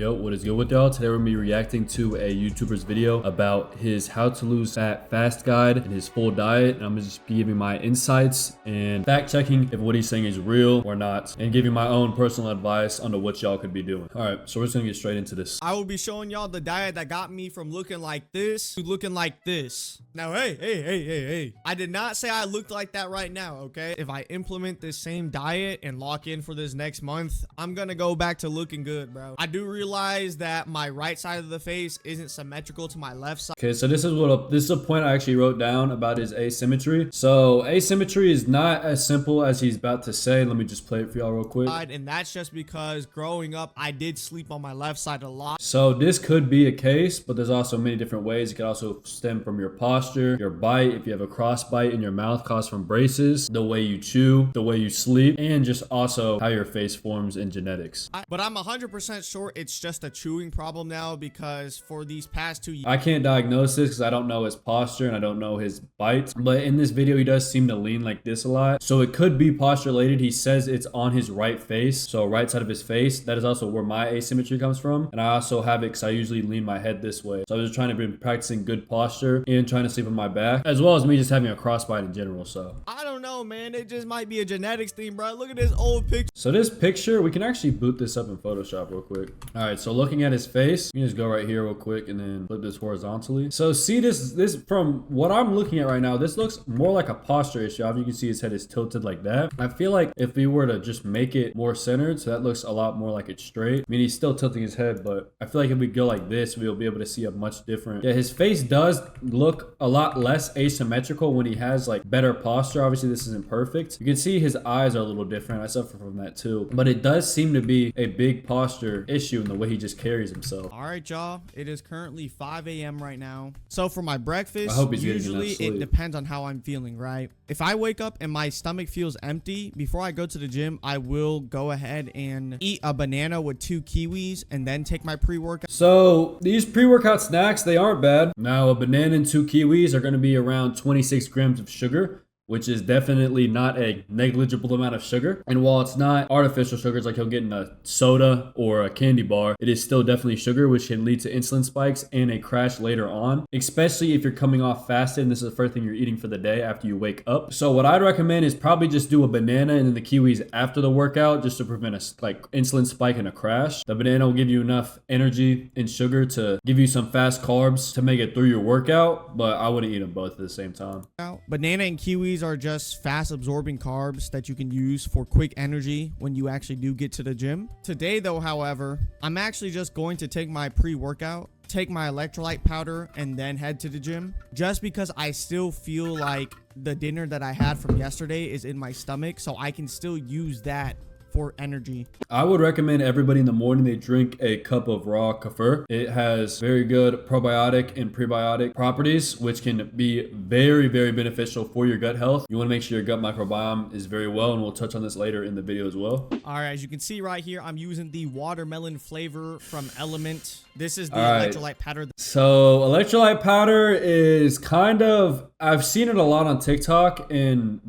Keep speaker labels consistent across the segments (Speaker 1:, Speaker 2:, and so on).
Speaker 1: Yo, what is good with y'all? Today we're gonna be reacting to a YouTuber's video about his how to lose fat fast guide and his full diet. And I'm gonna just be giving my insights and fact checking if what he's saying is real or not, and giving my own personal advice on what y'all could be doing. All right, so we're just gonna get straight into this.
Speaker 2: I will be showing y'all the diet that got me from looking like this to looking like this. Now, hey, I did not say I looked like that right now, okay? If I implement this same diet and lock in for this next month, I'm gonna go back to looking good, bro. I do realize that my right side of the face isn't symmetrical to my left side.
Speaker 1: Okay, so this is a point I actually wrote down about his asymmetry. So asymmetry is not as simple as he's about to say. Let me just play it for y'all real quick.
Speaker 2: And that's just because growing up, I did sleep on my left side a lot.
Speaker 1: So this could be a case, but there's also many different ways. It could also stem from your posture, your bite. If you have a cross bite in your mouth caused from braces, the way you chew, the way you sleep, and just also how your face forms in genetics.
Speaker 2: But I'm 100% sure it's just a chewing problem now, because for these past 2 years,
Speaker 1: I can't diagnose this because I don't know his posture and I don't know his bite. But in this video, he does seem to lean like this a lot. So it could be posture related. He says it's on his right face, so right side of his face. That is also where my asymmetry comes from. And I also have it because I usually lean my head this way. So I was just trying to be practicing good posture and trying to sleep on my back, as well as me just having a crossbite in general. So
Speaker 2: I don't know, man. It just might be a genetics thing, bro. Look at this old picture.
Speaker 1: So this picture, we can actually boot this up in Photoshop real quick. All right, so looking at his face, you can just go right here real quick and then flip this horizontally. So see this from what I'm looking at right now, this looks more like a posture issue. You can see his head is tilted like that. I feel like if we were to just make it more centered, so that looks a lot more like it's straight. I mean, he's still tilting his head, but I feel like if we go like this, we'll be able to see a much different. Yeah, his face does look a lot less asymmetrical when he has like better posture. Obviously, this isn't perfect. You can see his eyes are a little different. I suffer from that too. But it does seem to be a big posture issue in the way he just carries himself.
Speaker 2: All right, y'all. It is currently 5 a.m. right now. So for my breakfast,
Speaker 1: I hope he's
Speaker 2: usually
Speaker 1: getting enough
Speaker 2: it depends on how I'm feeling, right? If I wake up and my stomach feels empty, before I go to the gym, I will go ahead and eat a banana with 2 kiwis and then take my pre-workout.
Speaker 1: So these pre-workout snacks, they aren't bad. Now a banana and 2 kiwis are going to be around 26 grams of sugar, which is definitely not a negligible amount of sugar. And while it's not artificial sugars like you'll get in a soda or a candy bar, it is still definitely sugar, which can lead to insulin spikes and a crash later on, especially if you're coming off fasted and this is the first thing you're eating for the day after you wake up. So what I'd recommend is probably just do a banana and then the kiwis after the workout, just to prevent a insulin spike and a crash. The banana will give you enough energy and sugar to give you some fast carbs to make it through your workout, but I wouldn't eat them both at the same time.
Speaker 2: Banana and kiwis are just fast absorbing carbs that you can use for quick energy when you actually do get to the gym. Today though, however, I'm actually just going to take my pre-workout, take my electrolyte powder, and then head to the gym, just because I still feel like the dinner that I had from yesterday is in my stomach, so I can still use that for energy.
Speaker 1: I would recommend everybody in the morning they drink a cup of raw kefir. It has very good probiotic and prebiotic properties, which can be very, very beneficial for your gut health. You want to make sure your gut microbiome is very well, and we'll touch on this later in the video as well.
Speaker 2: All right, as you can see right here, I'm using the watermelon flavor from Element. This is the electrolyte powder.
Speaker 1: So electrolyte powder is kind of, I've seen it a lot on TikTok, and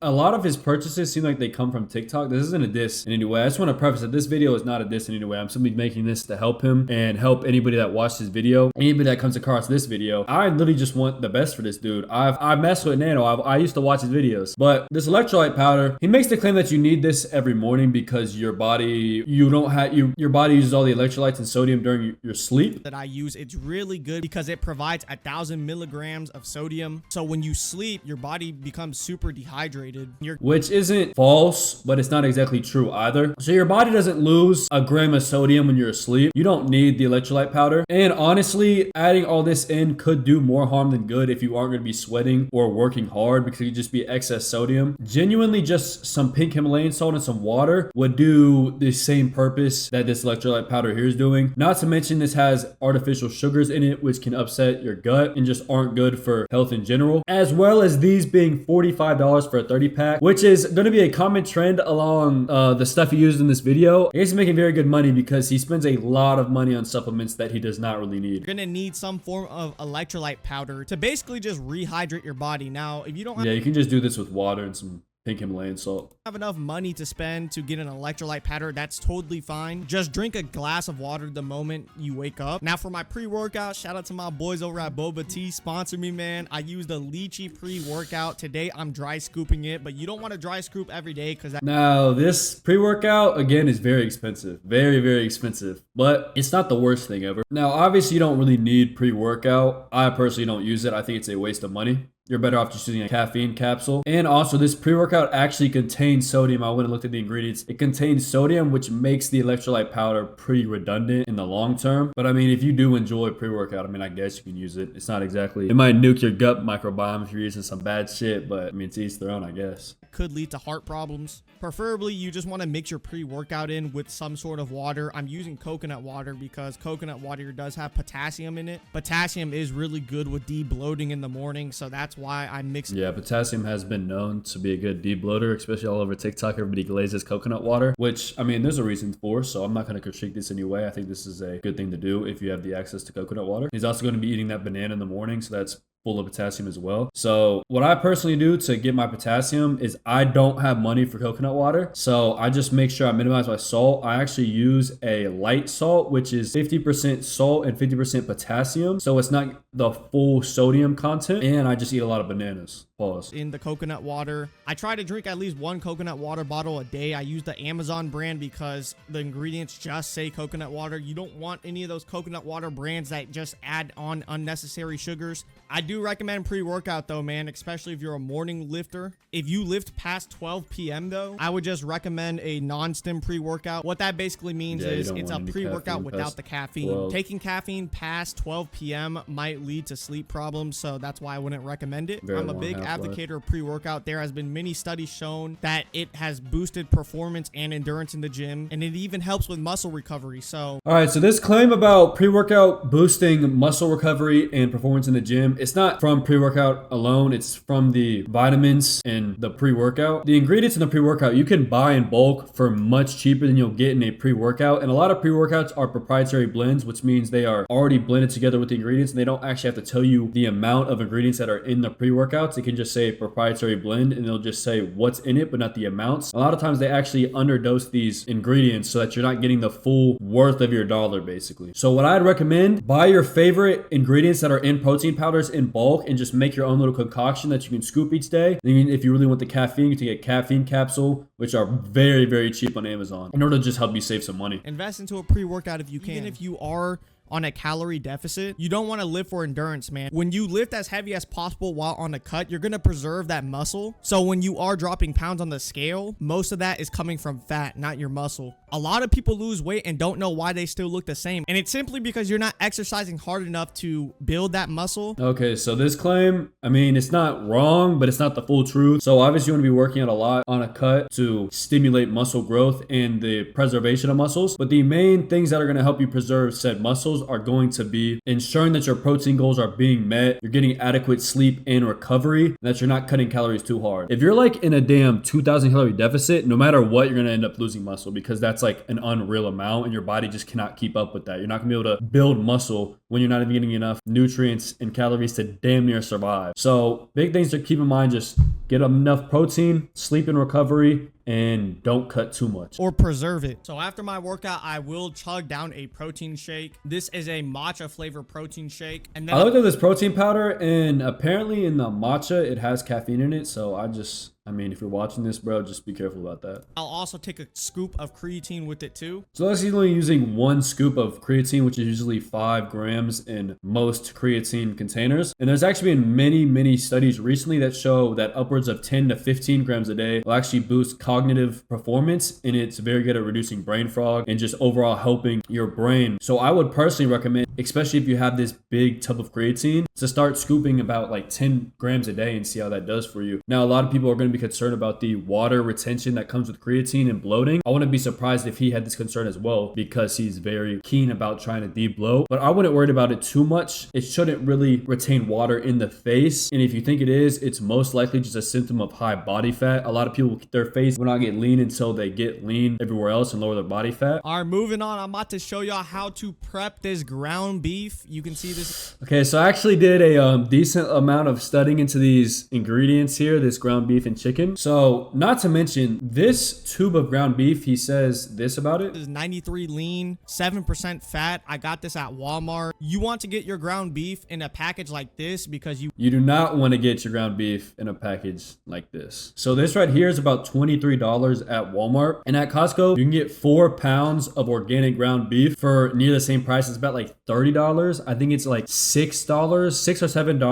Speaker 1: a lot of his purchases seem like they come from TikTok. This isn't a diss in any way. I just want to preface that this video is not a diss in any way. I'm simply making this to help him and help anybody that watched his video, anybody that comes across this video. I literally just want the best for this dude. I mess with Nano. I used to watch his videos, but this electrolyte powder, he makes the claim that you need this every morning because your body, your body uses all the electrolytes and sodium during your sleep.
Speaker 2: That I use, it's really good because it provides 1,000 milligrams of sodium. So when you sleep, your body becomes super dehydrated.
Speaker 1: Which isn't false, but it's not exactly true either. So your body doesn't lose a gram of sodium when you're asleep. You don't need the electrolyte powder. And honestly, adding all this in could do more harm than good if you aren't going to be sweating or working hard, because it could just be excess sodium. Genuinely, just some pink Himalayan salt and some water would do the same purpose that this electrolyte powder here is doing. Not to mention this has artificial sugars in it, which can upset your gut and just aren't good for health in general, as well as these being $45 for a 30 pack, which is going to be a common trend along the stuff he used in this video. I guess he's making very good money because he spends a lot of money on supplements that he does not really need.
Speaker 2: You're gonna need some form of electrolyte powder to basically just rehydrate your body. Now, if you don't have,
Speaker 1: you can just do this with water and some pink Himalayan salt.
Speaker 2: Have enough money to spend to get an electrolyte powder, that's totally fine. Just drink a glass of water the moment you wake up. Now for my pre-workout, shout out to my boys over at Boba Tea, sponsor me, man. I use the lychee pre-workout. Today I'm dry scooping it, but you don't want to dry scoop every day because that—
Speaker 1: Now this pre-workout again is very expensive, very expensive, but it's not the worst thing ever. Now obviously you don't really need pre-workout. I personally don't use it. I think it's a waste of money. You're better off just using a caffeine capsule. And also this pre-workout actually contains sodium. I went and looked at the ingredients. It contains sodium, which makes the electrolyte powder pretty redundant in the long term. But I mean, if you do enjoy pre-workout, I mean, I guess you can use it. It's not exactly, it might nuke your gut microbiome if you're using some bad shit, but I mean, it's each their own, I guess.
Speaker 2: could lead to heart problems. Preferably, you just want to mix your pre-workout in with some sort of water. I'm using coconut water because coconut water does have potassium in it. Potassium is really good with de-bloating in the morning, so that's why I mix.
Speaker 1: Yeah, potassium has been known to be a good de-bloater, especially all over TikTok. Everybody glazes coconut water, which, I mean, there's a reason for, so I'm not going to critique this anyway. I think this is a good thing to do if you have the access to coconut water. He's also going to be eating that banana in the morning, so that's full of potassium as well. So what I personally do to get my potassium is I don't have money for coconut water, so I just make sure I minimize my salt. I actually use a light salt, which is 50% salt and 50% potassium, so it's not the full sodium content, and I just eat a lot of bananas. Pause.
Speaker 2: In the coconut water, I try to drink at least one coconut water bottle a day. I use the Amazon brand because the ingredients just say coconut water. You don't want any of those coconut water brands that just add on unnecessary sugars. I do recommend pre-workout though, man, especially if you're a morning lifter. If you lift past 12 p.m. though, I would just recommend a non-stim pre-workout. What that basically means is it's a pre-workout without the caffeine.
Speaker 1: 12.
Speaker 2: Taking caffeine past 12 p.m. might lead to sleep problems, so that's why I wouldn't recommend it. I'm a big advocate of pre-workout. There has been many studies shown that it has boosted performance and endurance in the gym, and it even helps with muscle recovery. So
Speaker 1: all right, so this claim about pre-workout boosting muscle recovery and performance in the gym, it's not from pre-workout alone. It's from the vitamins and the pre-workout. The ingredients in the pre-workout you can buy in bulk for much cheaper than you'll get in a pre-workout, and a lot of pre-workouts are proprietary blends, which means they are already blended together with the ingredients, and they don't actually have to tell you the amount of ingredients that are in the pre-workouts. It can just say proprietary blend, and they'll just say what's in it, but not the amounts. A lot of times they actually underdose these ingredients so that you're not getting the full worth of your dollar, basically. So what I'd recommend, buy your favorite ingredients that are in protein powders in bulk and just make your own little concoction that you can scoop each day. And if you really want the caffeine, you can get caffeine capsule, which are very, very cheap on Amazon, in order to just help you save some money.
Speaker 2: invest into a pre-workout if you can. Even if you are on a calorie deficit, you don't want to lift for endurance, man. When you lift as heavy as possible while on a cut, you're going to preserve that muscle. So when you are dropping pounds on the scale, most of that is coming from fat, not your muscle. A lot of people lose weight and don't know why they still look the same. And it's simply because you're not exercising hard enough to build that muscle.
Speaker 1: Okay, so this claim, I mean, it's not wrong, but it's not the full truth. So obviously you want to be working out a lot on a cut to stimulate muscle growth and the preservation of muscles. But the main things that are going to help you preserve said muscles are going to be ensuring that your protein goals are being met, you're getting adequate sleep and recovery, and that you're not cutting calories too hard. If you're like in a damn 2,000 calorie deficit, no matter what, you're going to end up losing muscle because that's like an unreal amount and your body just cannot keep up with that. You're not going to be able to build muscle when you're not even getting enough nutrients and calories to damn near survive. So big things to keep in mind, just get enough protein, sleep and recovery, and don't cut too much.
Speaker 2: Or preserve it. So after my workout, I will chug down a protein shake. This is a matcha flavor protein shake. And then
Speaker 1: I looked at this protein powder, and apparently in the matcha, it has caffeine in it. So I mean, if you're watching this, bro, just be careful about that.
Speaker 2: I'll also take a scoop of creatine with it too.
Speaker 1: So that's only using one scoop of creatine, which is usually 5 grams in most creatine containers. And there's actually been many studies recently that show that upwards of 10 to 15 grams a day will actually boost cognitive performance, and it's very good at reducing brain fog and just overall helping your brain. So I would personally recommend, especially if you have this big tub of creatine, to start scooping about like 10 grams a day and see how that does for you. Now, a lot of people are going to be concerned about the water retention that comes with creatine and bloating. I wouldn't be surprised if he had this concern as well because he's very keen about trying to de-bloat, but I wouldn't worry about it too much. It shouldn't really retain water in the face, and if you think it is, it's most likely just a symptom of high body fat. A lot of people, their face will not get lean until they get lean everywhere else and lower their body fat.
Speaker 2: All right, moving on. I'm about to show y'all how to prep this ground beef. You can see this.
Speaker 1: Okay, so I actually did a decent amount of studying into these ingredients here, this ground beef and chicken chicken. So not to mention this tube of ground beef, he says this about it.
Speaker 2: This is 93 lean, 7% fat. I got this at Walmart. You want to get your ground beef in a package like this because you
Speaker 1: do not want to get your ground beef in a package like this. So this right here is about $23 at Walmart. And at Costco, you can get 4 pounds of organic ground beef for near the same price. It's about like $30. I think it's like $6, $6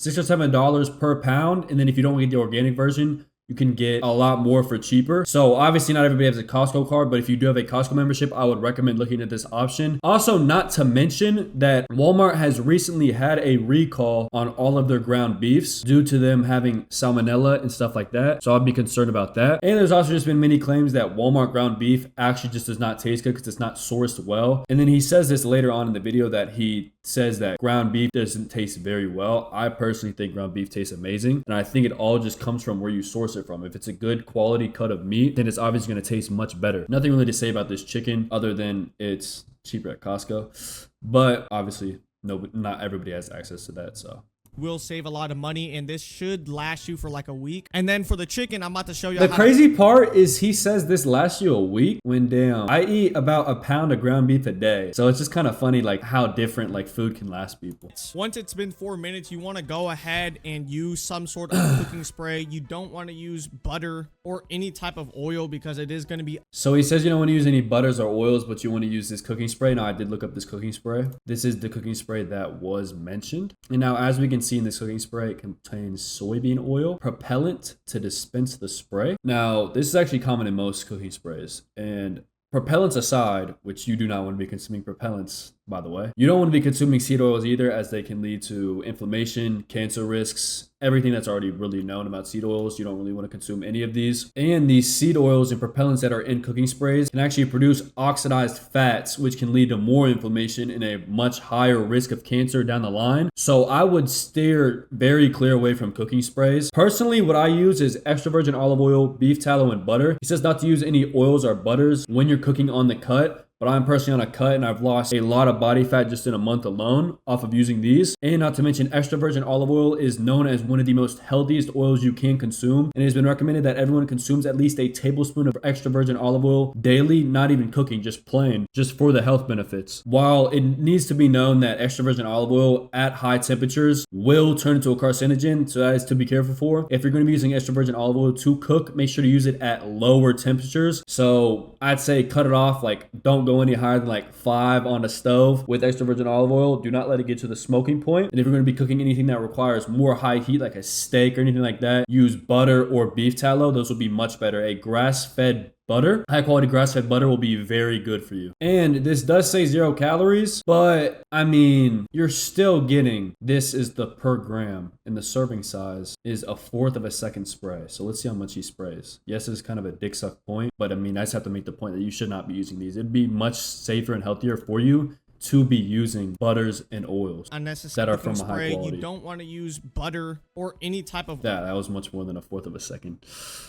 Speaker 1: or $7 per pound. And then if you don't get the organic version, you can get a lot more for cheaper. So obviously not everybody has a Costco card, but if you do have a Costco membership, I would recommend looking at this option. Also, not to mention that Walmart has recently had a recall on all of their ground beefs due to them having salmonella and stuff like that. So I'd be concerned about that. And there's also just been many claims that Walmart ground beef actually just does not taste good because it's not sourced well. And then he says this later on in the video that he says that ground beef doesn't taste very well. I personally think ground beef tastes amazing. And I think it all just comes from where you source it from. If it's a good quality cut of meat, then it's obviously going to taste much better. Nothing really to say about this chicken other than it's cheaper at Costco. But obviously, no, not everybody has access to that. So
Speaker 2: will save a lot of money, and this should last you for like a week. And then for the chicken, I'm about to show you
Speaker 1: the crazy part is he says this lasts you a week when damn I eat about a pound of ground beef a day. So it's just kind of funny like how different like food can last people.
Speaker 2: Once it's been 4 minutes, you want to go ahead and use some sort of cooking spray. You don't want to use butter or any type of oil because it is going to be.
Speaker 1: So he says you don't want to use any butters or oils, but you want to use this cooking spray. Now I did look up this cooking spray. This is the cooking spray that was mentioned. And now as we can see in this cooking spray, it contains soybean oil, propellant to dispense the spray. Now, this is actually common in most cooking sprays. And propellants aside, which you do not want to be consuming propellants, by the way. You don't want to be consuming seed oils either, as they can lead to inflammation, cancer risks, everything that's already really known about seed oils. You don't really want to consume any of these. And these seed oils and propellants that are in cooking sprays can actually produce oxidized fats, which can lead to more inflammation and a much higher risk of cancer down the line. So I would steer very clear away from cooking sprays. Personally, what I use is extra virgin olive oil, beef tallow, and butter. He says not to use any oils or butters when you're cooking on the cut. But I'm personally on a cut and I've lost a lot of body fat just in a month alone off of using these. And not to mention, extra virgin olive oil is known as one of the most healthiest oils you can consume. And it has been recommended that everyone consumes at least a tablespoon of extra virgin olive oil daily, not even cooking, just plain, just for the health benefits. While it needs to be known that extra virgin olive oil at high temperatures will turn into a carcinogen, so that is to be careful for. If you're going to be using extra virgin olive oil to cook, make sure to use it at lower temperatures. So I'd say cut it off, like don't go any higher than like 5 on the stove with extra virgin olive oil. Do not let it get to the smoking point. And if you're going to be cooking anything that requires more high heat, like a steak or anything like that, use butter or beef tallow. Those will be much better. A grass-fed butter, high quality grass-fed butter will be very good for you. And this does say 0 calories, but I mean, you're still getting, this is the per gram, and the serving size is 1/4 of a second spray. So let's see how much he sprays. Yes, it's kind of a dick suck point, but I mean, I just have to make the point that you should not be using these. It'd be much safer and healthier for you to be using butters and oils that are from a high quality.
Speaker 2: You don't want to use butter or any type of
Speaker 1: that was much more than 1/4 of a second.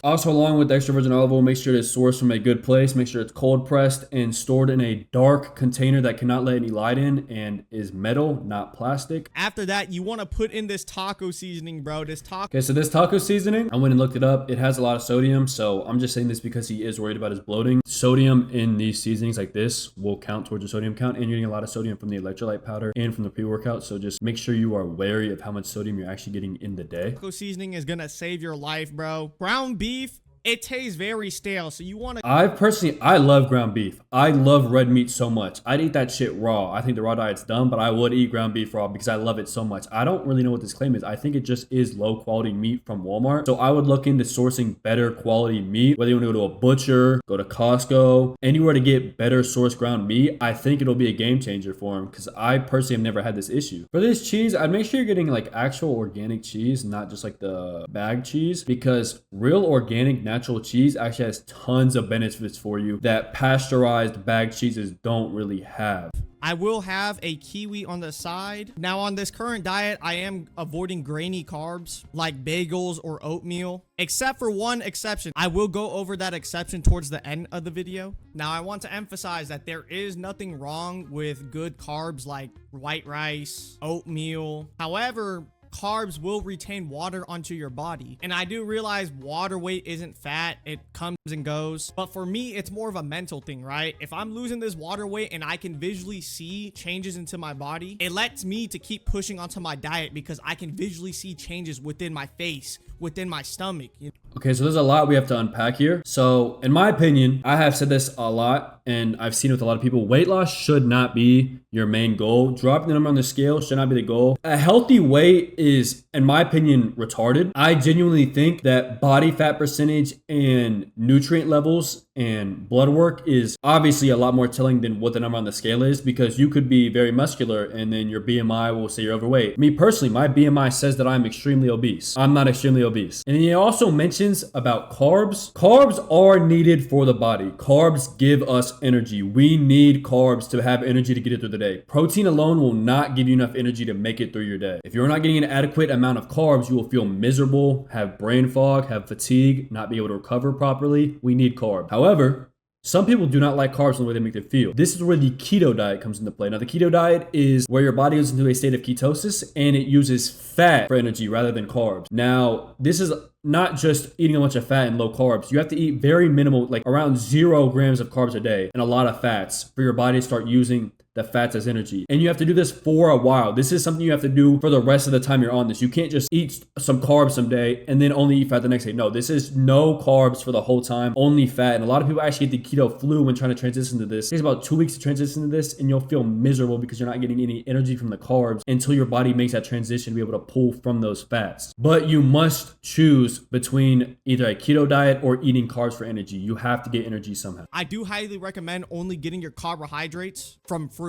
Speaker 1: Also, along with extra virgin olive oil, make sure it's sourced from a good place. Make sure it's cold pressed and stored in a dark container that cannot let any light in and is metal, not plastic.
Speaker 2: After that, you want to put in this taco seasoning, bro.
Speaker 1: Okay, so this taco seasoning, I went and looked it up. It has a lot of sodium, so I'm just saying this because he is worried about his bloating. Sodium in these seasonings like this will count towards your sodium count, and you're getting a lot of sodium from the electrolyte powder and from the pre-workout. So just make sure you are wary of how much sodium you're actually getting in the day.
Speaker 2: Taco seasoning is gonna save your life, bro. Ground beef, it tastes very stale, so you want to.
Speaker 1: I love ground beef. I love red meat so much. I'd eat that shit raw. I think the raw diet's dumb, but I would eat ground beef raw because I love it so much. I don't really know what this claim is. I think it just is low quality meat from Walmart. So I would look into sourcing better quality meat, whether you want to go to a butcher, go to Costco, anywhere to get better sourced ground meat. I think it'll be a game changer for him because I personally have never had this issue. For this cheese, I'd make sure you're getting like actual organic cheese, not just like the bag cheese, because real organic natural cheese actually has tons of benefits for you that pasteurized bag cheeses don't really have.
Speaker 2: I will have a kiwi on the side. Now on this current diet, I am avoiding grainy carbs like bagels or oatmeal, except for one exception. I will go over that exception towards the end of the video. Now I want to emphasize that there is nothing wrong with good carbs like white rice, oatmeal. However, carbs will retain water onto your body. And I do realize water weight isn't fat. It comes and goes. But for me, it's more of a mental thing, right? If I'm losing this water weight and I can visually see changes into my body, it lets me to keep pushing onto my diet because I can visually see changes within my face, within my stomach.
Speaker 1: Okay, so there's a lot we have to unpack here. So in my opinion, I have said this a lot and I've seen it with a lot of people. Weight loss should not be your main goal. Dropping the number on the scale should not be the goal. A healthy weight is, in my opinion, retarded. I genuinely think that body fat percentage and nutrient levels and blood work is obviously a lot more telling than what the number on the scale is, because you could be very muscular and then your BMI will say you're overweight. Me personally, my BMI says that I'm extremely obese. I'm not extremely obese. And he also mentions about carbs. Carbs are needed for the body. Carbs give us energy. We need carbs to have energy to get it through the day. Protein alone will not give you enough energy to make it through your day. If you're not getting an adequate amount of carbs, you will feel miserable, have brain fog, have fatigue, not be able to recover properly. We need carbs. However, some people do not like carbs in the way they make them feel. This is where the keto diet comes into play. Now, the keto diet is where your body goes into a state of ketosis and it uses fat for energy rather than carbs. Now, this is not just eating a bunch of fat and low carbs. You have to eat very minimal, like around 0 grams of carbs a day and a lot of fats for your body to start using the fats as energy. And you have to do this for a while. This is something you have to do for the rest of the time you're on this. You can't just eat some carbs someday and then only eat fat the next day. No, this is no carbs for the whole time, only fat. And a lot of people actually get the keto flu when trying to transition to this. It takes about 2 weeks to transition to this and you'll feel miserable because you're not getting any energy from the carbs until your body makes that transition to be able to pull from those fats. But you must choose between either a keto diet or eating carbs for energy. You have to get energy somehow.
Speaker 2: I do highly recommend only getting your carbohydrates from fruits.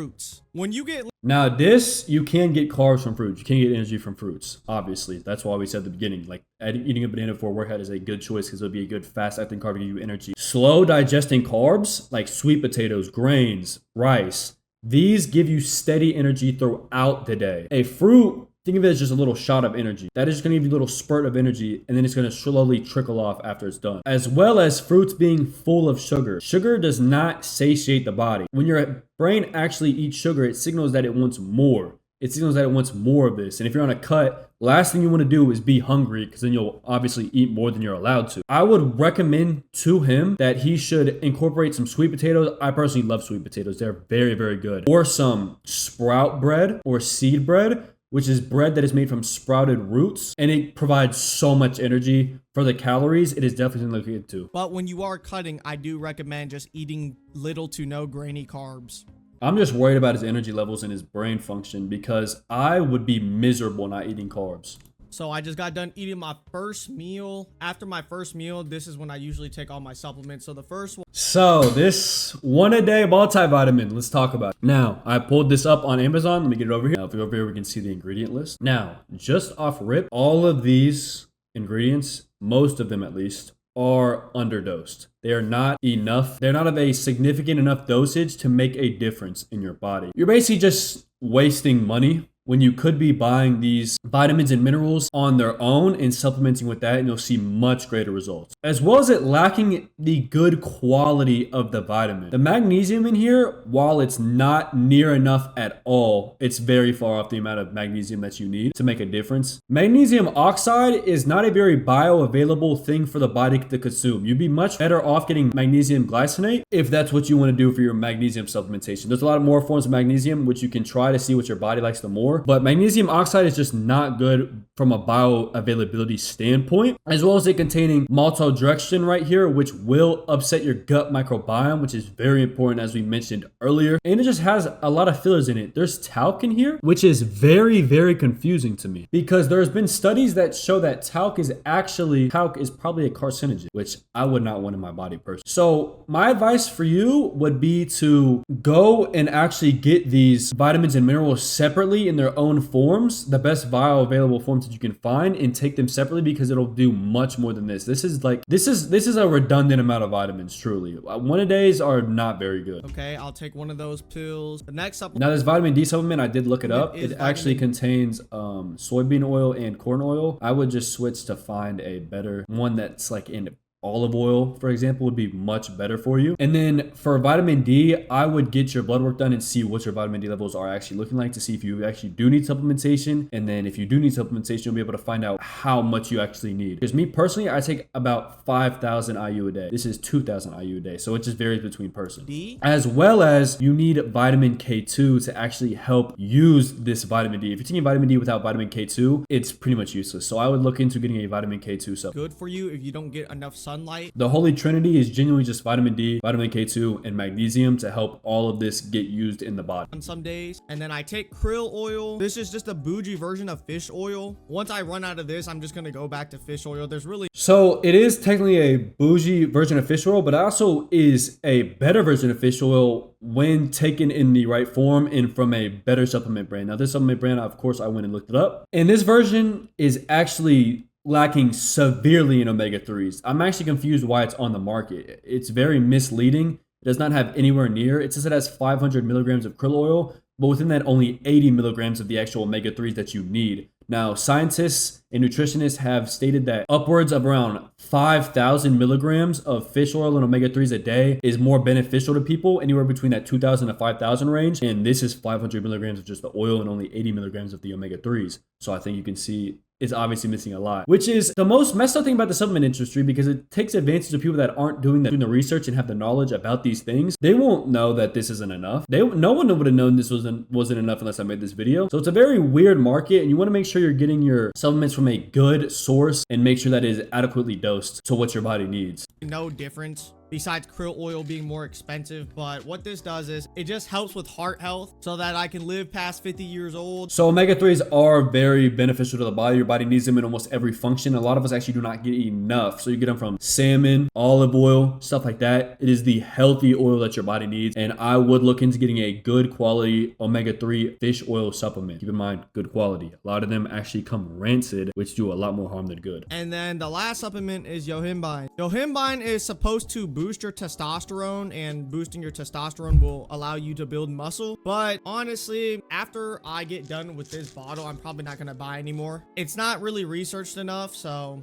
Speaker 2: When you get
Speaker 1: Now this, you can get carbs from fruits. You can get energy from fruits, obviously. That's why we said at the beginning, like eating a banana before a workout is a good choice because it'll be a good fast-acting carb to give you energy. Slow digesting carbs like sweet potatoes, grains, rice, these give you steady energy throughout the day. A fruit, think of it as just a little shot of energy. That is going to give you a little spurt of energy, and then it's going to slowly trickle off after it's done. As well as fruits being full of sugar. Sugar does not satiate the body. When your brain actually eats sugar, it signals that it wants more. It signals that it wants more of this. And if you're on a cut, last thing you want to do is be hungry because then you'll obviously eat more than you're allowed to. I would recommend to him that he should incorporate some sweet potatoes. I personally love sweet potatoes. They're very, very good. Or some sprout bread or seed bread, which is bread that is made from sprouted roots, and it provides so much energy for the calories. It is definitely something to look into.
Speaker 2: But when you are cutting, I do recommend just eating little to no grainy carbs.
Speaker 1: I'm just worried about his energy levels and his brain function because I would be miserable not eating carbs.
Speaker 2: So I just got done eating my first meal. After my first meal, this is when I usually take all my supplements. So the first one.
Speaker 1: So this one-a-day multivitamin, let's talk about it. Now, I pulled this up on Amazon. Let me get it over here. Now, if we go over here, we can see the ingredient list. Now, just off rip, all of these ingredients, most of them at least, are underdosed. They are not enough. They're not of a significant enough dosage to make a difference in your body. You're basically just wasting money when you could be buying these vitamins and minerals on their own and supplementing with that, and you'll see much greater results. As well as it lacking the good quality of the vitamin. The magnesium in here, while it's not near enough at all, it's very far off the amount of magnesium that you need to make a difference. Magnesium oxide is not a very bioavailable thing for the body to consume. You'd be much better off getting magnesium glycinate if that's what you want to do for your magnesium supplementation. There's a lot of more forms of magnesium, which you can try to see what your body likes the more. But magnesium oxide is just not good from a bioavailability standpoint, as well as it containing maltodextrin right here, which will upset your gut microbiome, which is very important as we mentioned earlier. And it just has a lot of fillers in it. There's talc in here, which is very, very confusing to me because there's been studies that show that talc is probably a carcinogen, which I would not want in my body personally. So my advice for you would be to go and actually get these vitamins and minerals separately in their own forms, the best bioavailable forms that you can find, and take them separately because it'll do much more than this. This is a redundant amount of vitamins, truly. One-a-days are not very good.
Speaker 2: Okay, I'll take one of those pills. The next supplement.
Speaker 1: Now this vitamin D supplement, I did look it up. It actually contains soybean oil and corn oil. I would just switch to find a better one that's like in olive oil, for example, would be much better for you. And then for vitamin D, I would get your blood work done and see what your vitamin D levels are actually looking like to see if you actually do need supplementation. And then if you do need supplementation, you'll be able to find out how much you actually need. Because me personally, I take about 5,000 IU a day. This is 2,000 IU a day. So it just varies between person. As well as you need vitamin K2 to actually help use this vitamin D. If you're taking vitamin D without vitamin K2, it's pretty much useless. So I would look into getting a vitamin K2 supplement.
Speaker 2: Good for you if you don't get enough sunlight.
Speaker 1: The holy trinity is genuinely just vitamin D, vitamin K2, and magnesium to help all of this get used in the body.
Speaker 2: On some days. And then I take krill oil. This is just a bougie version of fish oil. Once I run out of this, I'm just going to go back to fish oil. There's really...
Speaker 1: So it is technically a bougie version of fish oil, but it also is a better version of fish oil when taken in the right form and from a better supplement brand. Now, this supplement brand, of course, I went and looked it up. And this version is actually lacking severely in omega-3s. I'm actually confused why it's on the market. It's very misleading. It does not have anywhere near. It says it has 500 milligrams of krill oil, but within that only 80 milligrams of the actual omega-3s that you need. Now, scientists and nutritionists have stated that upwards of around 5,000 milligrams of fish oil and omega-3s a day is more beneficial to people, anywhere between that 2,000 to 5,000 range. And this is 500 milligrams of just the oil and only 80 milligrams of the omega-3s. So I think you can see it's obviously missing a lot, which is the most messed up thing about the supplement industry, because it takes advantage of people that aren't doing the research and have the knowledge about these things. They won't know that this isn't enough. No one would have known this wasn't enough unless I made this video. So it's a very weird market, and you want to make sure you're getting your supplements from a good source and make sure that it is adequately dosed to what your body needs.
Speaker 2: No difference besides krill oil being more expensive, but what this does is it just helps with heart health so that I can live past 50 years old.
Speaker 1: So omega-3s are very beneficial to the body. Your body needs them in almost every function. A lot of us actually do not get enough. So you get them from salmon, olive oil, stuff like that. It is the healthy oil that your body needs. And I would look into getting a good quality omega-3 fish oil supplement. Keep in mind, good quality. A lot of them actually come rancid, which do a lot more harm than good.
Speaker 2: And then the last supplement is yohimbine. Yohimbine is supposed to boost your testosterone, and boosting your testosterone will allow you to build muscle. But honestly, after I get done with this bottle, I'm probably not going to buy anymore. It's not really researched enough, so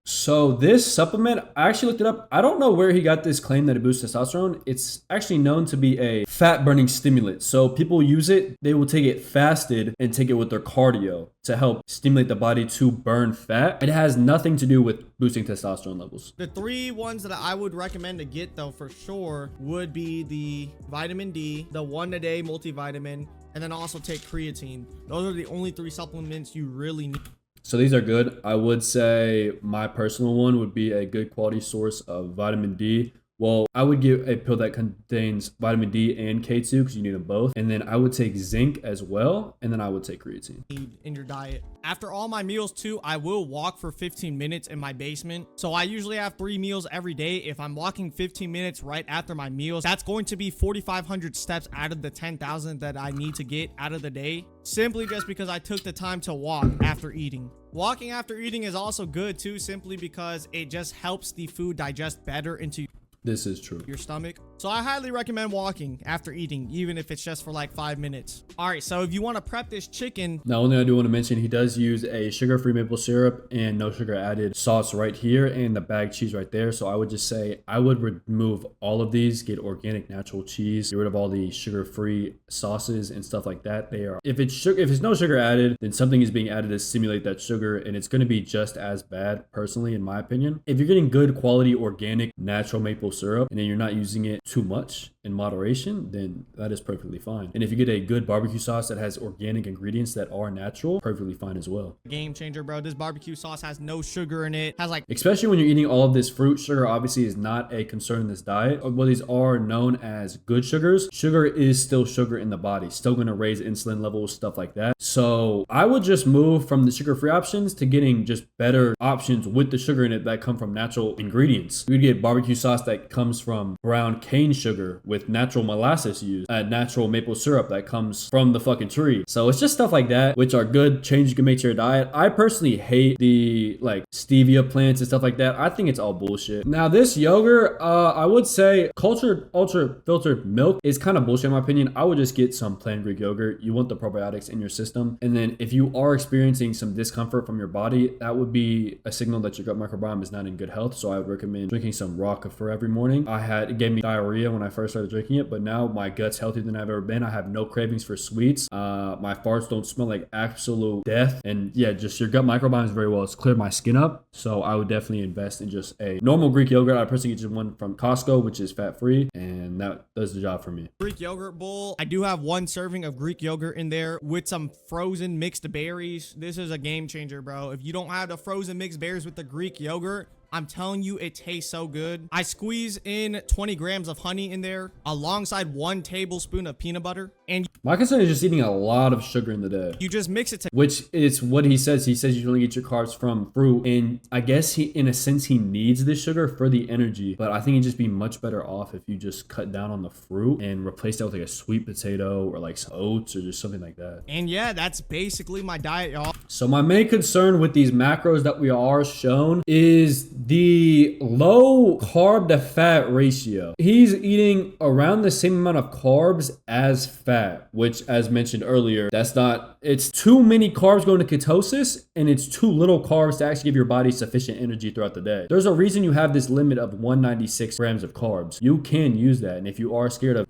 Speaker 1: So this supplement, I actually looked it up. I don't know where he got this claim that it boosts testosterone. It's actually known to be a fat burning stimulant. So people use it, they will take it fasted and take it with their cardio to help stimulate the body to burn fat. It has nothing to do with boosting testosterone levels.
Speaker 2: The three ones that I would recommend to get though for sure would be the vitamin D, the 1-a-day multivitamin, and then also take creatine. Those are the only 3 supplements you really need.
Speaker 1: So these are good. I would say my personal one would be a good quality source of vitamin D. Well, I would get a pill that contains vitamin D and K2 because you need them both. And then I would take zinc as well. And then I would take creatine.
Speaker 2: In your diet. After all my meals too, I will walk for 15 minutes in my basement. So I usually have 3 meals every day. If I'm walking 15 minutes right after my meals, that's going to be 4,500 steps out of the 10,000 that I need to get out of the day. Simply just because I took the time to walk after eating. Walking after eating is also good too, simply because it just helps the food digest better into
Speaker 1: This is true.
Speaker 2: your stomach. So I highly recommend walking after eating, even if it's just for like 5 minutes. All right, so if you want to prep this chicken.
Speaker 1: Now, only I do want to mention, he does use a sugar-free maple syrup and no sugar added sauce right here and the bagged cheese right there. So I would just say I would remove all of these, get organic natural cheese, get rid of all the sugar-free sauces and stuff like that. If it's no sugar added, then something is being added to simulate that sugar, and it's going to be just as bad, personally, in my opinion. If you're getting good quality organic natural maple syrup and then you're not using it too much in moderation, then that is perfectly fine. And if you get a good barbecue sauce that has organic ingredients that are natural, perfectly fine as well.
Speaker 2: Game changer, bro. This barbecue sauce has no sugar in it. Has like,
Speaker 1: especially when you're eating all of this fruit, sugar obviously is not a concern in this diet. Well, these are known as good sugars. Sugar is still sugar in the body, still going to raise insulin levels, stuff like that. So I would just move from the sugar-free options to getting just better options with the sugar in it that come from natural ingredients. You would get barbecue sauce that that comes from brown cane sugar with natural molasses used, natural maple syrup that comes from the fucking tree. So it's just stuff like that, which are good changes you can make to your diet. I personally hate the like stevia plants and stuff like that. I think it's all bullshit. Now this yogurt, I would say cultured ultra filtered milk is kind of bullshit in my opinion. I would just get some plain Greek yogurt. You want the probiotics in your system. And then if you are experiencing some discomfort from your body, that would be a signal that your gut microbiome is not in good health. So I would recommend drinking some raw kefir every morning. It gave me diarrhea when I first started drinking it, but now my gut's healthier than I've ever been. I have no cravings for sweets. My farts don't smell like absolute death. And yeah, just your gut microbiome is very well. It's cleared my skin up. So I would definitely invest in just a normal Greek yogurt. I personally get just one from Costco, which is fat free, and that does the job for me.
Speaker 2: Greek yogurt bowl. I do have one serving of Greek yogurt in there with some frozen mixed berries. This is a game changer, bro. If you don't have the frozen mixed berries with the Greek yogurt, I'm telling you, it tastes so good. I squeeze in 20 grams of honey in there alongside 1 tablespoon of peanut butter. And
Speaker 1: my concern is just eating a lot of sugar in the day.
Speaker 2: You just mix it
Speaker 1: which is what he says. He says you only get your carbs from fruit. And I guess in a sense, he needs this sugar for the energy. But I think he'd just be much better off if you just cut down on the fruit and replace that with like a sweet potato or like some oats or just something like that.
Speaker 2: And yeah, that's basically my diet, y'all.
Speaker 1: So my main concern with these macros that we are shown is the low carb to fat ratio. He's eating around the same amount of carbs as fat, which as mentioned earlier, it's too many carbs going to ketosis and it's too little carbs to actually give your body sufficient energy throughout the day. There's a reason you have this limit of 196 grams of carbs. You can use that. And if you are scared of,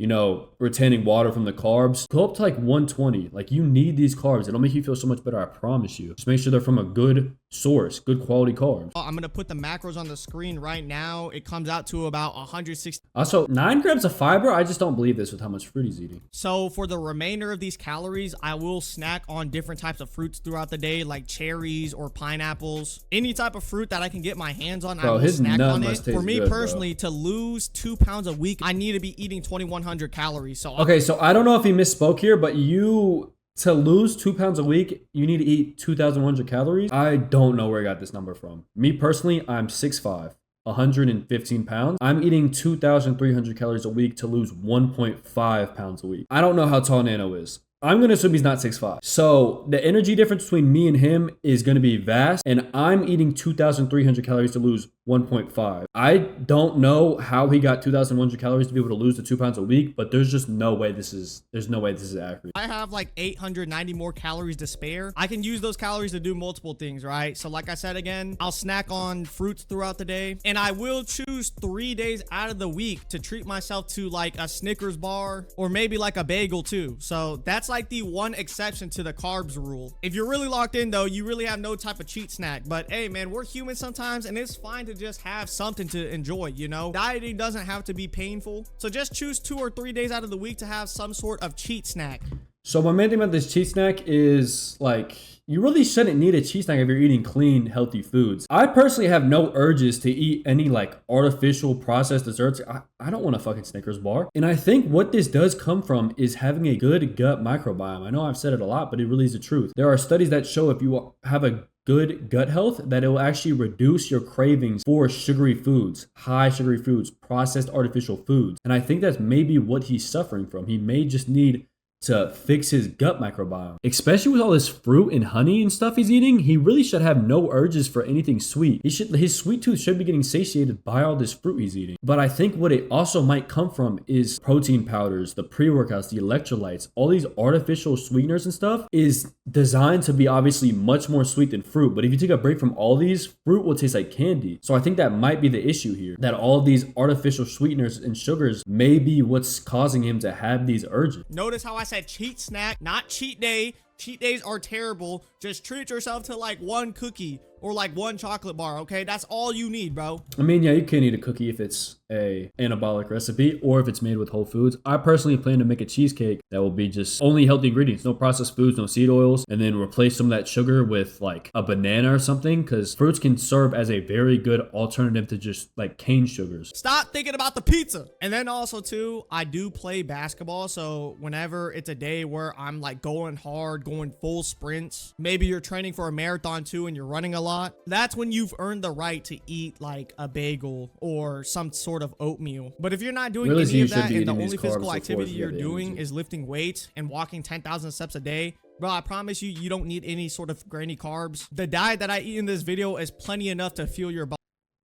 Speaker 1: retaining water from the carbs, go up to like 120. Like you need these carbs. It'll make you feel so much better. I promise you. Just make sure they're from a good source, good quality carbs.
Speaker 2: I'm going to put the macros on the screen right now. It comes out to about 160.
Speaker 1: Also, 9 grams of fiber. I just don't believe this with how much fruit he's eating.
Speaker 2: So for the remainder of these calories, I will snack on different types of fruits throughout the day, like cherries or pineapples. Any type of fruit that I can get my hands on, I will snack on it. For me personally, to lose 2 pounds a week, I need to be eating 2,100 calories. So
Speaker 1: I don't know if he misspoke here, but to lose 2 pounds a week, you need to eat 2,100 calories. I don't know where he got this number from. Me personally, I'm 6'5". 115 pounds. I'm eating 2,300 calories a week to lose 1.5 pounds a week. I don't know how tall Nano is. I'm going to assume he's not 6'5". So the energy difference between me and him is going to be vast. And I'm eating 2,300 calories to lose 1.5. I don't know how he got 2,100 calories to be able to lose the 2 pounds a week, but there's no way this is accurate.
Speaker 2: I have like 890 more calories to spare. I can use those calories to do multiple things, right? So like I said again, I'll snack on fruits throughout the day, and I will choose 3 days out of the week to treat myself to like a Snickers bar or maybe like a bagel too. So that's like the one exception to the carbs rule. If you're really locked in though, you really have no type of cheat snack. But hey man, we're human sometimes, and it's fine to just have something to enjoy, Dieting doesn't have to be painful. So just choose 2 or 3 days out of the week to have some sort of cheat snack.
Speaker 1: So my main thing about this cheat snack is like, you really shouldn't need a cheat snack if you're eating clean, healthy foods. I personally have no urges to eat any like artificial processed desserts. I don't want a fucking Snickers bar. And I think what this does come from is having a good gut microbiome. I know I've said it a lot, but it really is the truth. There are studies that show if you have a good gut health, that it will actually reduce your cravings for sugary foods, high sugary foods, processed artificial foods. And I think that's maybe what he's suffering from. He may just need to fix his gut microbiome. Especially with all this fruit and honey and stuff he's eating, he really should have no urges for anything sweet. His sweet tooth should be getting satiated by all this fruit he's eating. But I think what it also might come from is protein powders, the pre-workouts, the electrolytes, all these artificial sweeteners and stuff is designed to be obviously much more sweet than fruit. But if you take a break from all these, fruit will taste like candy. So I think that might be the issue here, that all these artificial sweeteners and sugars may be what's causing him to have these urges.
Speaker 2: Notice how I said cheat snack, not cheat day. Cheat days are terrible. Just treat yourself to like 1 cookie or like 1 chocolate bar, okay? That's all you need, bro.
Speaker 1: I mean, yeah, you can eat a cookie if it's a anabolic recipe or if it's made with whole foods. I personally plan to make a cheesecake that will be just only healthy ingredients, no processed foods, no seed oils, and then replace some of that sugar with like a banana or something, because fruits can serve as a very good alternative to just like cane sugars.
Speaker 2: Stop thinking about the pizza. And then also too, I do play basketball, so whenever it's a day where I'm like going hard, going full sprints, maybe you're training for a marathon too and you're running a lot, that's when you've earned the right to eat like a bagel or some sort of oatmeal. But if you're not doing
Speaker 1: Really,
Speaker 2: any
Speaker 1: you
Speaker 2: of
Speaker 1: should
Speaker 2: that
Speaker 1: be
Speaker 2: and the
Speaker 1: eating these
Speaker 2: only
Speaker 1: carbs
Speaker 2: physical
Speaker 1: before
Speaker 2: activity
Speaker 1: you have
Speaker 2: you're
Speaker 1: the
Speaker 2: doing
Speaker 1: energy.
Speaker 2: is lifting weights and walking 10,000 steps a day, bro, I promise you, you don't need any sort of grainy carbs. The diet that I eat in this video is plenty enough to fuel your body.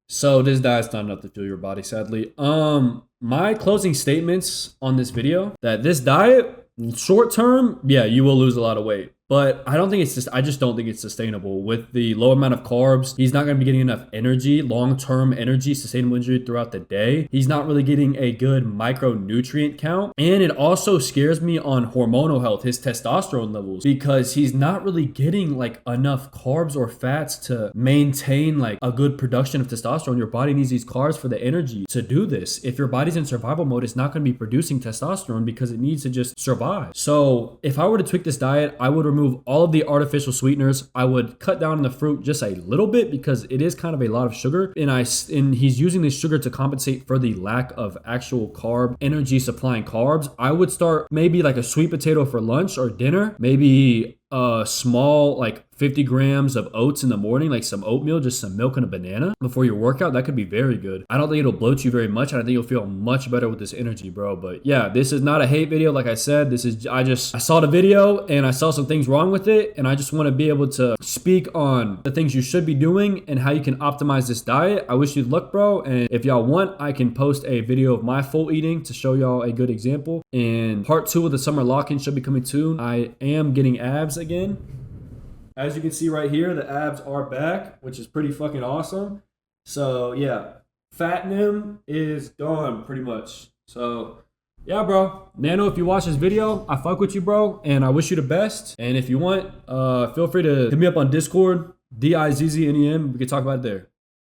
Speaker 1: So this diet's not enough to fuel your body, sadly. My closing statements on this video, that this diet, short term, yeah, you will lose a lot of weight. But I just don't think it's sustainable. With the low amount of carbs, he's not going to be getting enough energy, long-term energy, sustainable energy throughout the day. He's not really getting a good micronutrient count. And it also scares me on hormonal health, his testosterone levels, because he's not really getting like enough carbs or fats to maintain like a good production of testosterone. Your body needs these carbs for the energy to do this. If your body's in survival mode, it's not going to be producing testosterone because it needs to just survive. So if I were to tweak this diet, I would remove all of the artificial sweeteners. I would cut down on the fruit just a little bit because it is kind of a lot of sugar, and he's using this sugar to compensate for the lack of actual carb energy supplying carbs. I would start maybe like a sweet potato for lunch or dinner, maybe a small like 50 grams of oats in the morning, like some oatmeal, just some milk and a banana before your workout. That could be very good. I don't think it'll bloat you very much, and I think you'll feel much better with this energy, bro. But yeah, this is not a hate video. Like I said, I saw the video and I saw some things wrong with it, and I just want to be able to speak on the things you should be doing and how you can optimize this diet. I wish you luck, bro. And if y'all want, I can post a video of my full eating to show y'all a good example. And part 2 of the summer lock-in should be coming soon. I am getting abs again. As you can see right here, the abs are back, which is pretty fucking awesome. So yeah, fat nim is gone pretty much. So yeah, bro. Nano, if you watch this video, I fuck with you, bro, and I wish you the best. And if you want, feel free to hit me up on Discord, DIZZNEM. We can talk about it there.